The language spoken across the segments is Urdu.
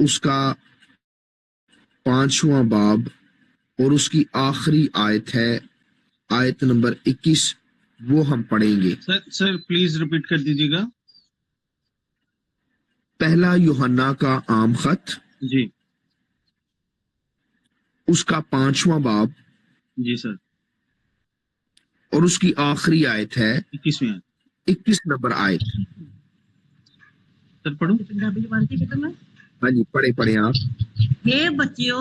اس کا 5واں باب اور اس کی آخری آیت ہے آیت نمبر 21، وہ ہم پڑھیں گے۔ سر پلیز ریپیٹ کر دیجیے گا۔ پہلا یوحنا کا عام خط، جی اس کا 5واں باب جی سر، اور اس کی آخری آیت ہے 21ویں 21 نمبر آیت۔ سر پڑھوں؟ ہاں جی، پڑھے آپ۔ ہے بچیو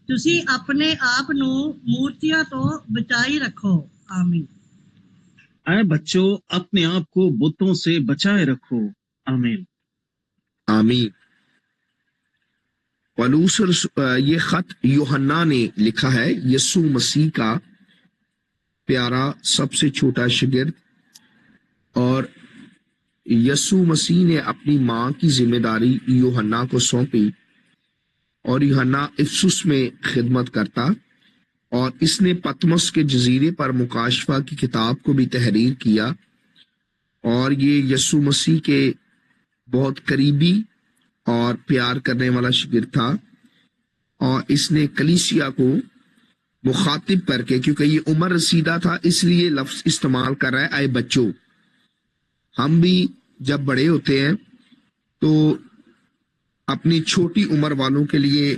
تسی اپنے آپ نو مورتیاں تو بچائی رکھو، آمین۔ اے بچوں اپنے آپ کو بتوں سے بچائے رکھو، آمین۔ آمین۔ پولس یہ خط یوحنا نے لکھا ہے، یسوع مسیح کا پیارا سب سے چھوٹا شاگرد، اور یسوع مسیح نے اپنی ماں کی ذمہ داری یوحنا کو سونپی، اور یوحنا افسس میں خدمت کرتا، اور اس نے پتمس کے جزیرے پر مکاشفہ کی کتاب کو بھی تحریر کیا، اور یہ یسوع مسیح کے بہت قریبی اور پیار کرنے والا شاگرد تھا، اور اس نے کلیسیا کو مخاطب کر کے، کیونکہ یہ عمر رسیدہ تھا اس لیے لفظ استعمال کر رہا ہے، اے بچوں۔ ہم بھی جب بڑے ہوتے ہیں تو اپنی چھوٹی عمر والوں کے لیے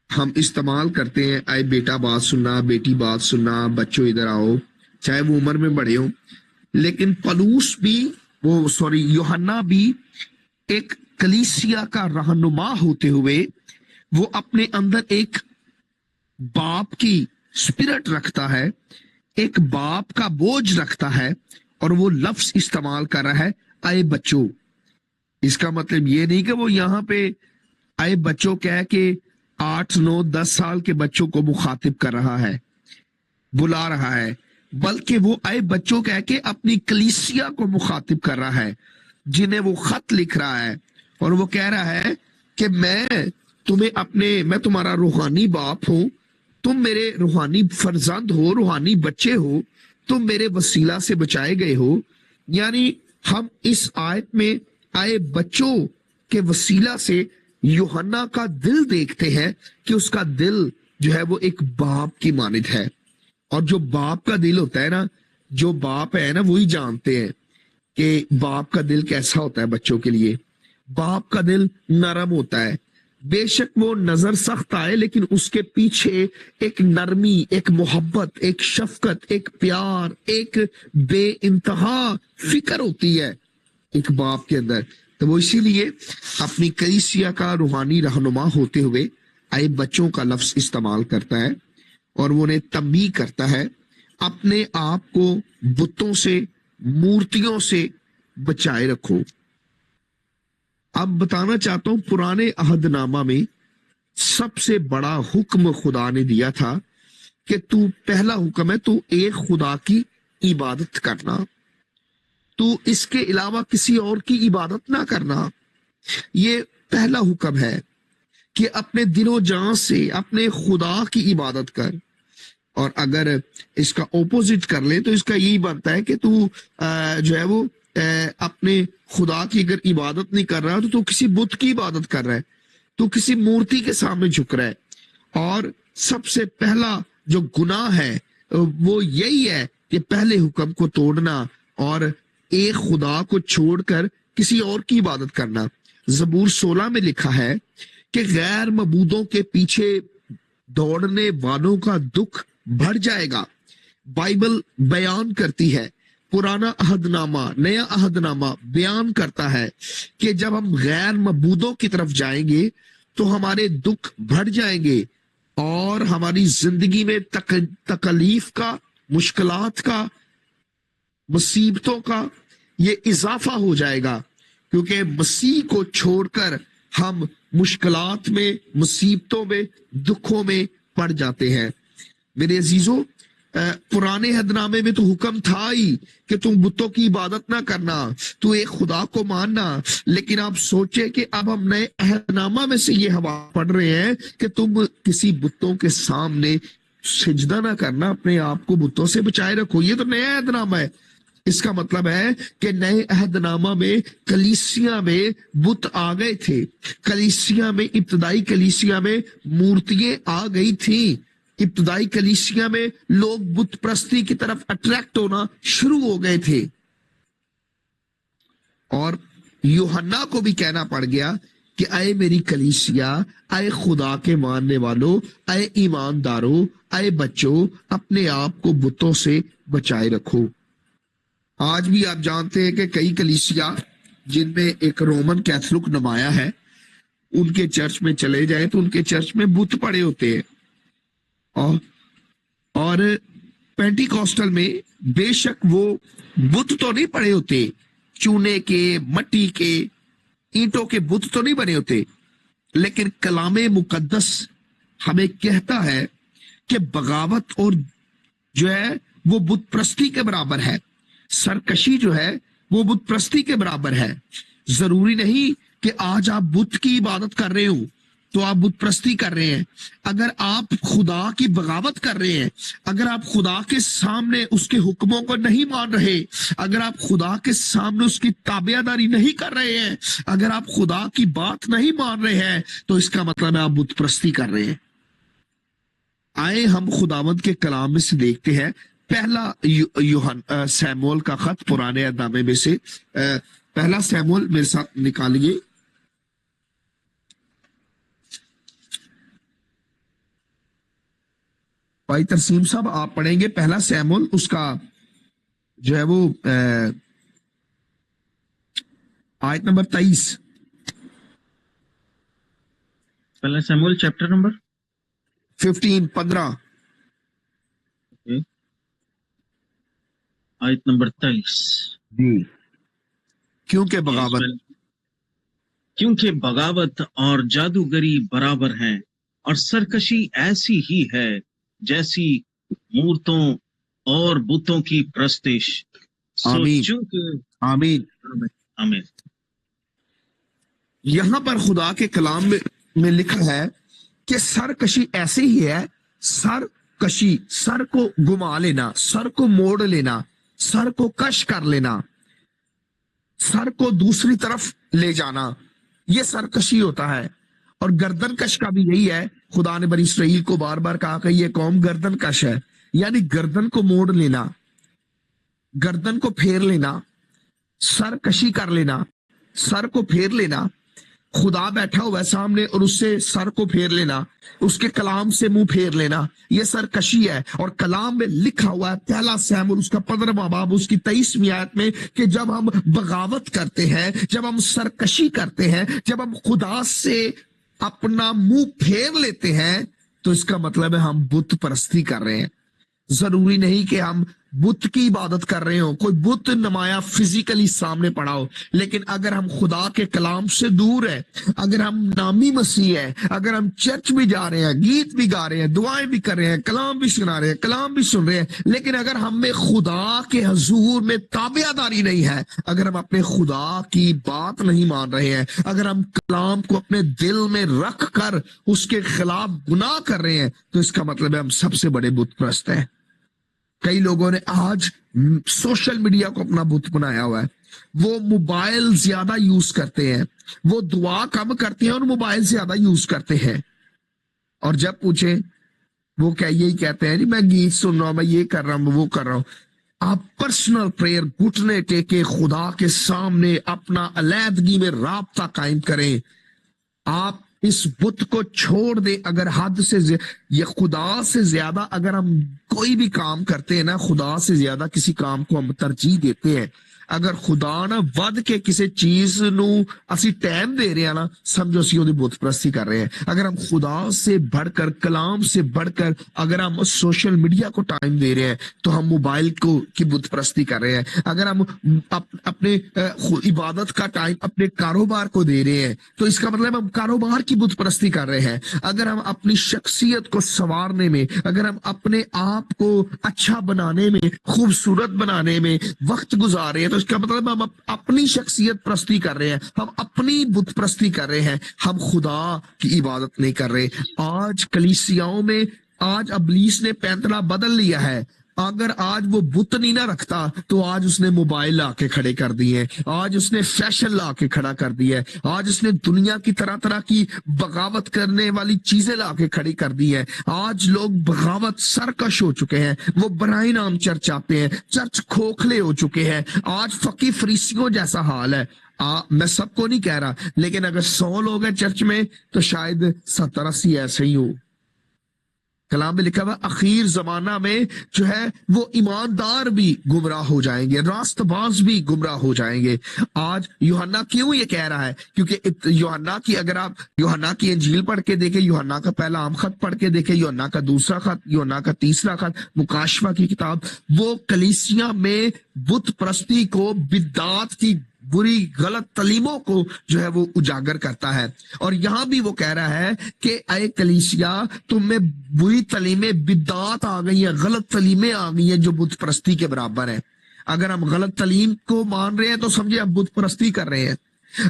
ہم استعمال کرتے ہیں، اے بیٹا بات سننا، بیٹی بات سننا، بچوں ادھر آؤ، چاہے وہ عمر میں بڑے ہوں۔ لیکن پولس بھی یوحنا بھی ایک کلیسیا کا رہنما ہوتے ہوئے وہ اپنے اندر ایک باپ کی اسپرٹ رکھتا ہے، ایک باپ کا بوجھ رکھتا ہے، اور وہ لفظ استعمال کر رہا ہے، اے بچوں۔ اس کا مطلب یہ نہیں کہ وہ یہاں پہ اے بچوں کہہ کے 8 9 10 سال کے بچوں کو مخاطب کر رہا ہے، بلا رہا ہے، بلکہ وہ اے بچوں کہہ کے اپنی کلیسیا کو مخاطب کر رہا ہے، جنہیں وہ خط لکھ رہا ہے، اور وہ کہہ رہا ہے کہ میں تمہارا روحانی باپ ہوں، تم میرے روحانی فرزند ہو، روحانی بچے ہو، تم میرے وسیلہ سے بچائے گئے ہو۔ یعنی ہم اس آیت میں آئے بچوں کے وسیلہ سے یوحنا کا دل دیکھتے ہیں کہ اس کا دل جو ہے وہ ایک باپ کی مانند ہے، اور جو باپ کا دل ہوتا ہے نا، جو باپ ہے نا وہی جانتے ہیں کہ باپ کا دل کیسا ہوتا ہے بچوں کے لیے۔ باپ کا دل نرم ہوتا ہے، بے شک وہ نظر سخت آئے لیکن اس کے پیچھے ایک نرمی، ایک محبت، ایک شفقت، ایک پیار، ایک بے انتہا فکر ہوتی ہے ایک باپ کے اندر۔ تو وہ اسی لیے اپنی کلیسیا کا روحانی رہنما ہوتے ہوئے اے بچوں کا لفظ استعمال کرتا ہے، اور وہ انہیں تنبیہ کرتا ہے اپنے آپ کو بتوں سے، مورتیوں سے بچائے رکھو۔ اب بتانا چاہتا ہوں، پرانے عہد نامہ میں سب سے بڑا حکم خدا نے دیا تھا کہ پہلا حکم ہے تو ایک خدا کی عبادت کرنا، تو اس کے علاوہ کسی اور کی عبادت نہ کرنا۔ یہ پہلا حکم ہے کہ اپنے دل و جان سے اپنے خدا کی عبادت کر، اور اگر اس کا اپوزٹ کر لیں تو اس کا یہی بنتا ہے کہ جو ہے وہ اپنے خدا کی اگر عبادت نہیں کر رہا تو کسی بت کی عبادت کر رہا ہے، تو کسی مورتی کے سامنے جھک رہا ہے۔ اور سب سے پہلا جو گناہ ہے وہ یہی ہے کہ پہلے حکم کو توڑنا اور ایک خدا کو چھوڑ کر کسی اور کی عبادت کرنا۔ زبور 16 میں لکھا ہے کہ غیر معبودوں کے پیچھے دوڑنے والوں کا دکھ بڑھ جائے گا۔ بائبل بیان کرتی ہے، پرانا عہد نامہ، نیا عہد نامہ بیان کرتا ہے کہ جب ہم غیر معبودوں کی طرف جائیں گے تو ہمارے دکھ بڑھ جائیں گے، اور ہماری زندگی میں تکلیف کا، مشکلات کا، مصیبتوں کا یہ اضافہ ہو جائے گا، کیونکہ مسیح کو چھوڑ کر ہم مشکلات میں، مصیبتوں میں، دکھوں میں پڑ جاتے ہیں۔ میرے عزیزوں، پرانے عہد نامے میں تو حکم تھا ہی کہ تم بتوں کی عبادت نہ کرنا، تو ایک خدا کو ماننا، لیکن آپ سوچے کہ اب ہم نئے عہد نامہ میں سے یہ حوالہ پڑھ رہے ہیں کہ تم کسی بتوں کے سامنے سجدہ نہ کرنا، اپنے آپ کو بتوں سے بچائے رکھو۔ یہ تو نیا عہد نامہ ہے۔ اس کا مطلب ہے کہ نئے عہد نامہ میں کلیسیا میں بت آ گئے تھے، کلیسیا میں، ابتدائی کلیسیا میں مورتیاں آ گئی تھیں، ابتدائی کلیسیا میں لوگ بت پرستی کی طرف اٹریکٹ ہونا شروع ہو گئے تھے، اور یوحنا کو بھی کہنا پڑ گیا کہ اے میری کلیسیا، اے خدا کے ماننے والوں، اے ایمانداروں، اے بچوں، اپنے آپ کو بتوں سے بچائے رکھو۔ آج بھی آپ جانتے ہیں کہ کئی کلیسیا جن میں ایک رومن کیتھولک نمایاں ہے، ان کے چرچ میں چلے جائیں تو ان کے چرچ میں بت پڑے ہوتے ہیں، اور پینٹی کاسٹل میں بے شک وہ بت تو نہیں پڑے ہوتے، چونے کے، مٹی کے، اینٹوں کے بت تو نہیں بنے ہوتے، لیکن کلام مقدس ہمیں کہتا ہے کہ بغاوت اور جو ہے وہ بت پرستی کے برابر ہے، سرکشی جو ہے وہ بت پرستی کے برابر ہے۔ ضروری نہیں کہ آج آپ بت کی عبادت کر رہے ہو تو آپ بت پرستی کر رہے ہیں۔ اگر آپ خدا کی بغاوت کر رہے ہیں، اگر آپ خدا کے سامنے اس کے حکموں کو نہیں مان رہے، اگر آپ خدا کے سامنے اس کی تابع داری نہیں کر رہے ہیں، اگر آپ خدا کی بات نہیں مان رہے ہیں، تو اس کا مطلب ہے آپ بت پرستی کر رہے ہیں۔ آئے ہم خداوند کے کلام میں سے دیکھتے ہیں، پہلا سیموئیل کا خط پرانے عہد نامے میں سے، پہلا سیموئیل میرے ساتھ نکالیے، بھائی ترسیم صاحب آپ پڑھیں گے پہلا سیموئیل، اس کا جو ہے وہ آیت نمبر 23۔ پہلا سیموئیل چیپٹر نمبر 15 آیت نمبر 23۔ جی، کیونکہ بغاوت اور جادوگری برابر ہیں، اور سرکشی ایسی ہی ہے جیسی مورتوں اور بتوں کی پرستش۔ آمین۔ آمین۔ یہاں پر خدا کے کلام میں لکھا ہے کہ سرکشی ایسے ہی ہے، سرکشی، سر کو گما لینا، سر کو موڑ لینا، سر کو کش کر لینا، سر کو دوسری طرف لے جانا، یہ سرکشی ہوتا ہے۔ اور گردن کش کا بھی یہی ہے، خدا نے بنی اسرائیل کو بار بار کہا کہ یہ قوم گردن کش ہے، یعنی گردن کو موڑ لینا، گردن کو پھیر لینا، سر کشی کر لینا، سر کو پھیر لینا، خدا بیٹھا ہوا ہے سامنے اور اس سے سر کو پھیر لینا، اس کے کلام سے منہ پھیر لینا، یہ سرکشی ہے۔ اور کلام میں لکھا ہوا ہے پہلا سیموئیل اس کا 15واں باب اس کی 23ویں آیت میں کہ جب ہم بغاوت کرتے ہیں، جب ہم سرکشی کرتے ہیں، جب ہم خدا سے اپنا منہ پھیر لیتے ہیں، تو اس کا مطلب ہے ہم بت پرستی کر رہے ہیں۔ ضروری نہیں کہ ہم بت کی عبادت کر رہے ہوں، کوئی بت نمایاں فزیکلی سامنے پڑا ہو، لیکن اگر ہم خدا کے کلام سے دور ہیں، اگر ہم نامی مسیح ہیں، اگر ہم چرچ بھی جا رہے ہیں، گیت بھی گا رہے ہیں، دعائیں بھی کر رہے ہیں، کلام بھی سنا رہے ہیں، کلام بھی سن رہے ہیں، لیکن اگر ہم میں خدا کے حضور میں تابع داری نہیں ہے، اگر ہم اپنے خدا کی بات نہیں مان رہے ہیں، اگر ہم کلام کو اپنے دل میں رکھ کر اس کے خلاف گناہ کر رہے ہیں، تو اس کا مطلب ہے ہم سب سے بڑے بت پرست ہیں۔ کئی لوگوں نے آج سوشل میڈیا کو اپنا بت بنایا ہوا ہے، وہ موبائل زیادہ یوز کرتے ہیں، وہ دعا کم کرتے ہیں اور موبائل زیادہ یوز کرتے ہیں، اور جب پوچھیں وہ یہی کہتے ہیں جی میں گیت سن رہا ہوں، میں یہ کر رہا ہوں، وہ کر رہا ہوں۔ آپ پرسنل پریئر گھٹنے ٹیکے خدا کے سامنے اپنا علیحدگی میں رابطہ قائم کریں، آپ اس بت کو چھوڑ دیں۔ اگر حد سے یہ خدا سے زیادہ اگر ہم کوئی بھی کام کرتے ہیں نا، خدا سے زیادہ کسی کام کو ہم ترجیح دیتے ہیں، اگر خدا نہ ود کے کسی چیز نو اسی ٹائم دے رہے ہیں نا، سمجھو اسی وہ بت پرستی کر رہے ہیں۔ اگر ہم خدا سے بڑھ کر، کلام سے بڑھ کر اگر ہم سوشل میڈیا کو ٹائم دے رہے ہیں، تو ہم موبائل کی بت پرستی کر رہے ہیں۔ اگر ہم اپنے عبادت کا ٹائم اپنے کاروبار کو دے رہے ہیں، تو اس کا مطلب ہم کاروبار کی بت پرستی کر رہے ہیں۔ اگر ہم اپنی شخصیت کو سنوارنے میں، اگر ہم اپنے آپ کو اچھا بنانے میں، خوبصورت بنانے میں وقت گزار رہے ہیں، تو اس کا مطلب ہم اپنی شخصیت پرستی کر رہے ہیں، ہم اپنی بت پرستی کر رہے ہیں، ہم خدا کی عبادت نہیں کر رہے۔ آج کلیسیاؤں میں، آج ابلیس نے پینتلا بدل لیا ہے، اگر آج وہ بت نہیں نہ رکھتا تو آج اس نے موبائل لا کے کھڑے کر دیے ہیں, آج اس نے فیشن لا کے کھڑا کر دیا ہے, آج اس نے دنیا کی طرح طرح کی بغاوت کرنے والی چیزیں لا کے کھڑی کر دی ہے. آج لوگ بغاوت سرکش ہو چکے ہیں, وہ برائی نام چرچ آتے ہیں, چرچ کھوکھلے ہو چکے ہیں. آج فقی فریسیوں جیسا حال ہے. میں سب کو نہیں کہہ رہا, لیکن اگر 100 لوگ ہیں چرچ میں تو شاید 70-80 ایسے ہی ہو. کلام میں لکھا ہوا اخیر زمانہ میں جو ہے وہ ایماندار بھی گمراہ ہو جائیں گے, راست باز بھی گمراہ ہو جائیں گے. آج یوحنا کیوں یہ کہہ رہا ہے؟ کیونکہ یوحنا کی, اگر آپ یوحنا کی انجیل پڑھ کے دیکھیں, یوحنا کا پہلا عام خط پڑھ کے دیکھیں, یوحنا کا دوسرا خط, یوحنا کا تیسرا خط, مکاشفہ کی کتاب, وہ کلیسیا میں بت پرستی کو, بدعات کی بری غلط تعلیموں کو جو ہے وہ اجاگر کرتا ہے. اور یہاں بھی وہ کہہ رہا ہے کہ اے کلیسیا, تم میں بری تعلیمیں, بدعات آ گئی ہیں, غلط تعلیمیں آ گئی ہیں جو بت پرستی کے برابر ہیں. اگر ہم غلط تعلیم کو مان رہے ہیں تو سمجھے ہم بت پرستی کر رہے ہیں.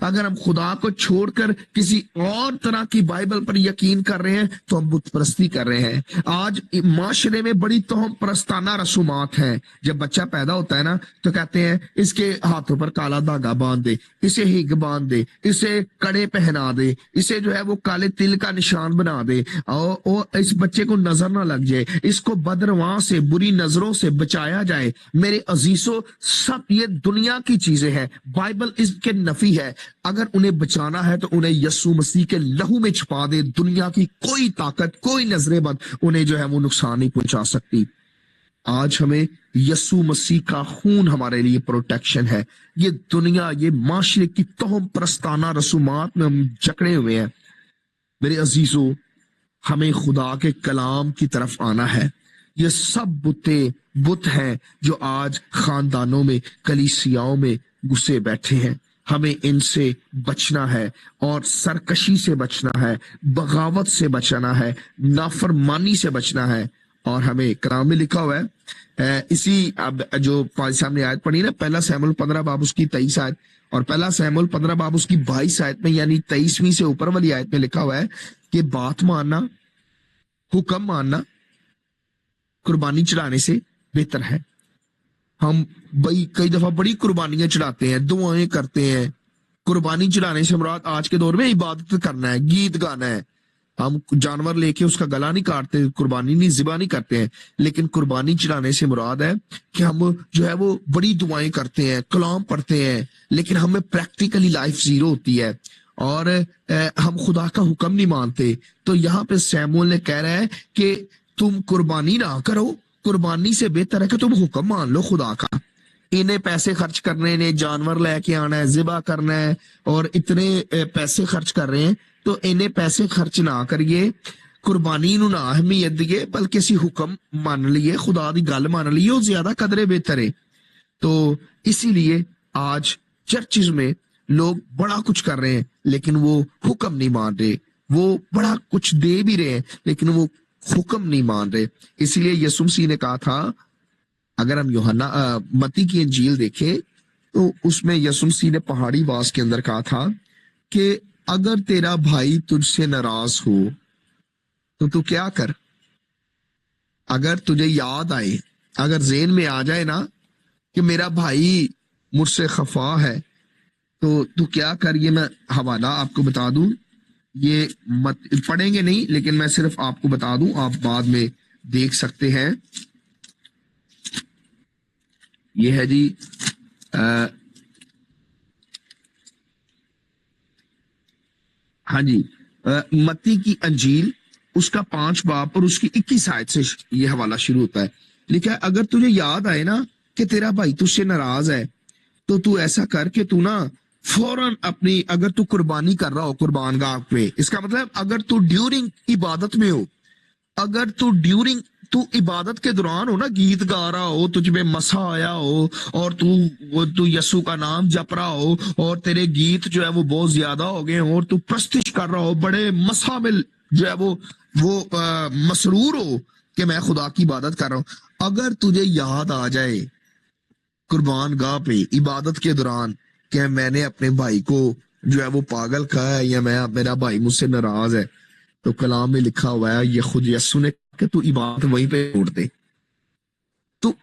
اگر ہم خدا کو چھوڑ کر کسی اور طرح کی بائبل پر یقین کر رہے ہیں تو ہم بت پرستی کر رہے ہیں. آج معاشرے میں بڑی توہم پرستانہ رسومات ہیں. جب بچہ پیدا ہوتا ہے نا تو کہتے ہیں اس کے ہاتھوں پر کالا دھاگا باندھ دے, اسے ہگ باندھ دے, اسے کڑے پہنا دے, اسے جو ہے وہ کالے تل کا نشان بنا دے, اور اس بچے کو نظر نہ لگ جائے, اس کو بدرواں سے, بری نظروں سے بچایا جائے. میرے عزیزوں, سب یہ دنیا کی چیزیں ہیں, بائبل اس کے نفی ہے. اگر انہیں بچانا ہے تو انہیں یسوع مسیح کے لہو میں چھپا دے. دنیا کی کوئی طاقت, کوئی نظر بد انہیں جو ہے وہ نقصان نہیں پہنچا سکتی. آج ہمیں یسوع مسیح کا خون ہمارے لیے پروٹیکشن ہے. یہ دنیا, یہ معاشرے کی توہم پرستانہ رسومات میں ہم جکڑے ہوئے ہیں. میرے عزیزوں, ہمیں خدا کے کلام کی طرف آنا ہے. یہ سب بت ہیں جو آج خاندانوں میں, کلیسیاؤں میں گھسے بیٹھے ہیں. ہمیں ان سے بچنا ہے, اور سرکشی سے بچنا ہے, بغاوت سے بچنا ہے, نافرمانی سے بچنا ہے. اور ہمیں کلام میں لکھا ہوا ہے, اسی اب جو سامنے آیت پڑھی نا, پہلا سیموئیل 15 باب اس کی 23 آیت, اور پہلا سیموئیل 15 باب اس کی 22 آیت میں, یعنی 23ویں سے اوپر والی آیت میں لکھا ہوا ہے کہ بات ماننا, حکم ماننا قربانی چڑھانے سے بہتر ہے. ہم کئی دفعہ بڑی قربانیاں چڑھاتے ہیں, دعائیں کرتے ہیں. قربانی چڑھانے سے مراد آج کے دور میں عبادت کرنا ہے, گیت گانا ہے. ہم جانور لے کے اس کا گلا نہیں کاٹتے, قربانی نہیں, ذبح نہیں کرتے ہیں. لیکن قربانی چڑھانے سے مراد ہے کہ ہم جو ہے وہ بڑی دعائیں کرتے ہیں, کلام پڑھتے ہیں, لیکن ہمیں پریکٹیکلی لائف زیرو ہوتی ہے, اور ہم خدا کا حکم نہیں مانتے. تو یہاں پہ سیموئیل نے کہہ رہا ہے کہ تم قربانی نہ کرو, قربانی سے بہتر ہے کہ تم حکم مان لو خدا کا. انہیں پیسے خرچ کرنے نے, جانور لے کے آنا ہے, ذبح کرنا ہے, اور اتنے پیسے خرچ کر رہے ہیں, تو انہیں پیسے خرچ نہ کریے, قربانی نو نہ اہمیت دیے, بلکہ اسی حکم مان لیے, خدا دی گل مان لیے, وہ زیادہ قدرے بہتر ہے. تو اسی لیے آج چرچز میں لوگ بڑا کچھ کر رہے ہیں لیکن وہ حکم نہیں مان رہے. وہ بڑا کچھ دے بھی رہے ہیں لیکن وہ حکم نہیں مان رہے. اسی لیے یسوع مسیح نے کہا تھا, اگر ہم متی کی انجیل دیکھیں تو اس میں یسوع مسیح نے پہاڑی واس کے اندر کہا تھا کہ اگر تیرا بھائی تجھ سے ناراض ہو تو تو کیا کر, اگر تجھے یاد آئے, اگر ذہن میں آ جائے نا کہ میرا بھائی مجھ سے خفا ہے, تو کیا کر. یہ میں حوالہ آپ کو بتا دوں, یہ پڑھیں گے نہیں لیکن میں صرف آپ کو بتا دوں, آپ بعد میں دیکھ سکتے ہیں. یہ ہے جی ہاں جی, متی کی انجیل اس کا 5 باب اور اس کی 21 آیت سے یہ حوالہ شروع ہوتا ہے. لکھا ہے, اگر تجھے یاد آئے نا کہ تیرا بھائی تجھ سے ناراض ہے تو ایسا کر کہ تو نا فوراً اپنی, اگر تو قربانی کر رہا ہو قربان گاہ پہ, اس کا مطلب اگر تو ڈیورنگ عبادت میں ہو, اگر تو عبادت کے دوران ہو نا, گیت گا رہا ہو, تجھ میں مسا آیا ہو, اور تو یسوع کا نام جپ رہا ہو, اور تیرے گیت جو ہے وہ بہت زیادہ ہو گئے, اور تو پرستش کر رہا ہو, بڑے مسا میں جو ہے وہ مسرور ہو کہ میں خدا کی عبادت کر رہا ہوں. اگر تجھے یاد آ جائے قربان گاہ پہ عبادت کے دوران کہ میں نے اپنے بھائی کو جو ہے وہ پاگل کہا ہے, یا میرا بھائی مجھ سے ناراض ہے, تو کلام میں لکھا ہوا ہے, یہ خود یسوع نے کہ تو عبادت وہیں پہ چھوڑ دے, تو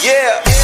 Yeah.